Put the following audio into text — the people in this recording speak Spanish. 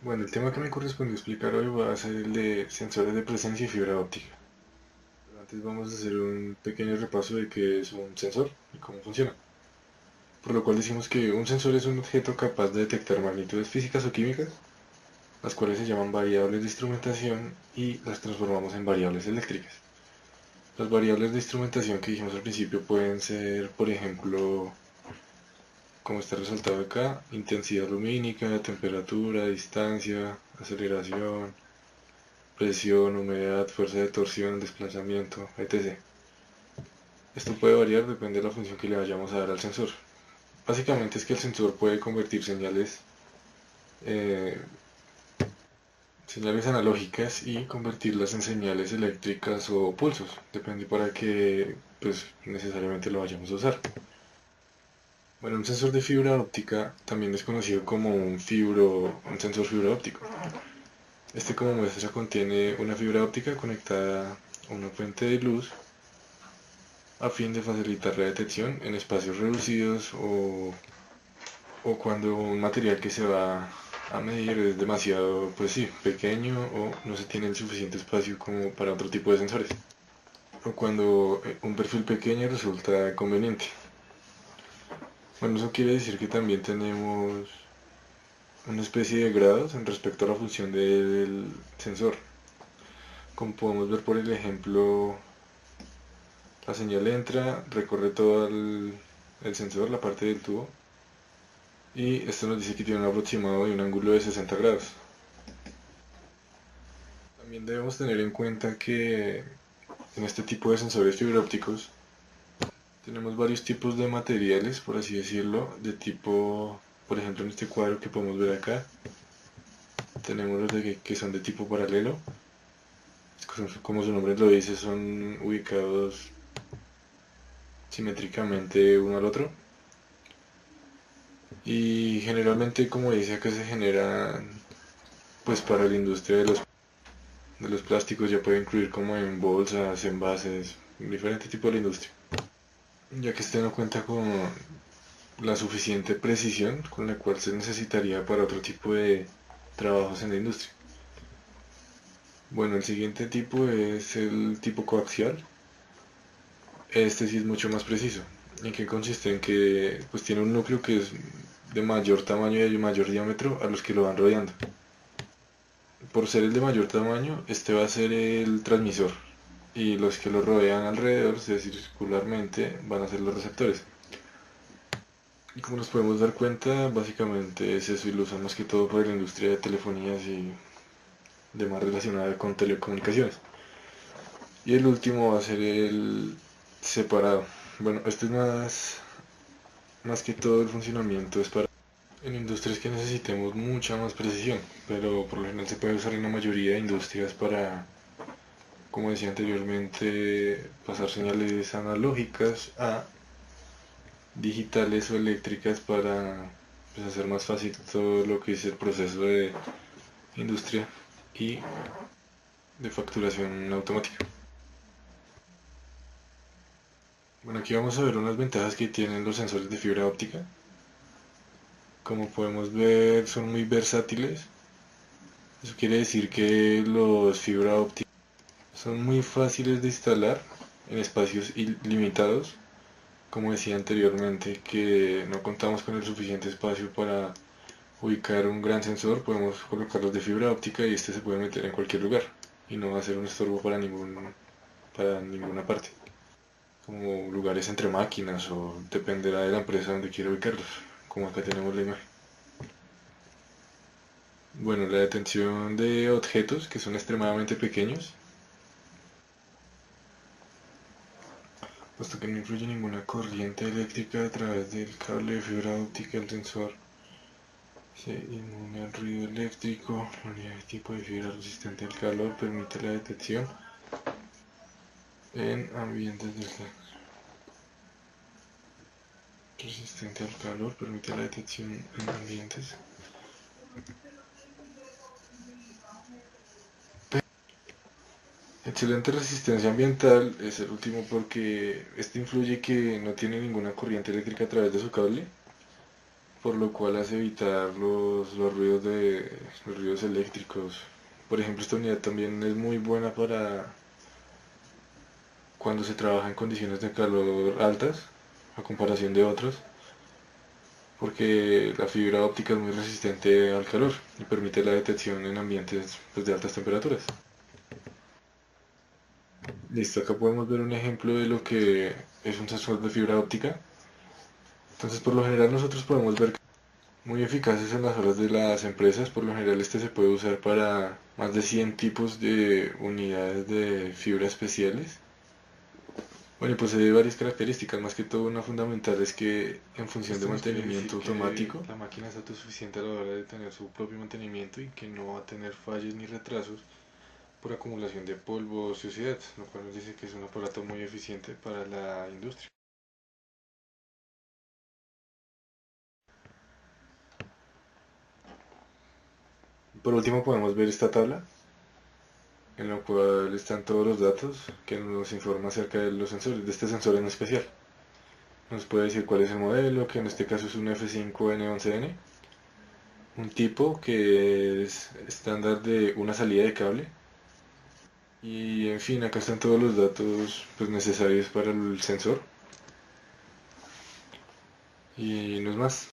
Bueno, el tema que me corresponde explicar hoy va a ser el de sensores de presencia y fibra óptica. Pero antes vamos a hacer un pequeño repaso de qué es un sensor y cómo funciona. Por lo cual decimos que un sensor es un objeto capaz de detectar magnitudes físicas o químicas, las cuales se llaman variables de instrumentación y las transformamos en variables eléctricas. Las variables de instrumentación que dijimos al principio pueden ser, por ejemplo, como está resaltado acá, intensidad lumínica, temperatura, distancia, aceleración, presión, humedad, fuerza de torsión, desplazamiento, etc. Esto puede variar, depende de la función que le vayamos a dar al sensor. Básicamente es que el sensor puede convertir eh, señales analógicas y convertirlas en señales eléctricas o pulsos, depende para qué pues, necesariamente lo vayamos a usar. Bueno, un sensor de fibra óptica también es conocido como un sensor fibra óptico. Este como muestra contiene una fibra óptica conectada a una fuente de luz a fin de facilitar la detección en espacios reducidos o cuando un material que se va a medir es demasiado, pues sí, pequeño o no se tiene el suficiente espacio como para otro tipo de sensores. O cuando un perfil pequeño resulta conveniente. Bueno, eso quiere decir que también tenemos una especie de grados en respecto a la función del sensor. Como podemos ver por el ejemplo, la señal entra, recorre todo el sensor, la parte del tubo, y esto nos dice que tiene un aproximado de un ángulo de 60 grados. También debemos tener en cuenta que en este tipo de sensores fibra ópticos tenemos varios tipos de materiales, por así decirlo, de tipo, por ejemplo en este cuadro que podemos ver acá, tenemos los que son de tipo paralelo, como su nombre lo dice, son ubicados simétricamente uno al otro, y generalmente, como dice acá, se generan pues para la industria de los plásticos, ya puede incluir como en bolsas, envases, diferente tipo de la industria, ya que este no cuenta con la suficiente precisión con la cual se necesitaría para otro tipo de trabajos en la industria. Bueno, el siguiente tipo es el tipo coaxial. Este sí es mucho más preciso. ¿En qué consiste? En que pues tiene un núcleo que es de mayor tamaño y de mayor diámetro a los que lo van rodeando. Por ser el de mayor tamaño, este va a ser el transmisor y los que lo rodean alrededor, es decir, circularmente, van a ser los receptores. Y como nos podemos dar cuenta, básicamente es eso y lo usamos más que todo por la industria de telefonías y demás relacionada con telecomunicaciones. Y el último va a ser el separado. Bueno, este es más que todo el funcionamiento es para en industrias que necesitemos mucha más precisión, pero por lo general se puede usar en la mayoría de industrias para, como decía anteriormente, pasar señales analógicas a digitales o eléctricas para pues, hacer más fácil todo lo que es el proceso de industria y de facturación automática. Bueno, aquí vamos a ver unas ventajas que tienen los sensores de fibra óptica. Como podemos ver, son muy versátiles. Eso quiere decir que los fibra óptica son muy fáciles de instalar en espacios limitados. Como decía anteriormente, que no contamos con el suficiente espacio para ubicar un gran sensor, podemos colocarlos de fibra óptica y este se puede meter en cualquier lugar y no va a ser un estorbo para ninguna parte, como lugares entre máquinas o dependerá de la empresa donde quiera ubicarlos, como acá tenemos la imagen. Bueno, la detención de objetos que son extremadamente pequeños, puesto que no influye ninguna corriente eléctrica a través del cable de fibra óptica, el sensor se inmune al ruido eléctrico. La unidad de tipo de fibra resistente al calor permite la detección en ambientes de resistente al calor, permite la detección en ambientes. Excelente resistencia ambiental es el último porque este influye que no tiene ninguna corriente eléctrica a través de su cable por lo cual hace evitar los ruidos eléctricos. Por ejemplo, esta unidad también es muy buena para cuando se trabaja en condiciones de calor altas, a comparación de otros, porque la fibra óptica es muy resistente al calor y permite la detección en ambientes pues, de altas temperaturas. Listo, acá podemos ver un ejemplo de lo que es un sensor de fibra óptica. Entonces, por lo general nosotros podemos ver que muy eficaces en las horas de las empresas. Por lo general este se puede usar para más de 100 tipos de unidades de fibra especiales. Bueno, y posee varias características, más que todo una fundamental es que en función de mantenimiento automático, la máquina es autosuficiente a la hora de tener su propio mantenimiento y que no va a tener fallos ni retrasos por acumulación de polvo o suciedad, lo cual nos dice que es un aparato muy eficiente para la industria. Por último podemos ver esta tabla en la cual están todos los datos que nos informa acerca de los sensores, de este sensor en especial. Nos puede decir cuál es el modelo, que en este caso es un F5N11N, un tipo que es estándar de una salida de cable. Y en fin, acá están todos los datos pues, necesarios para el sensor. Y no es más.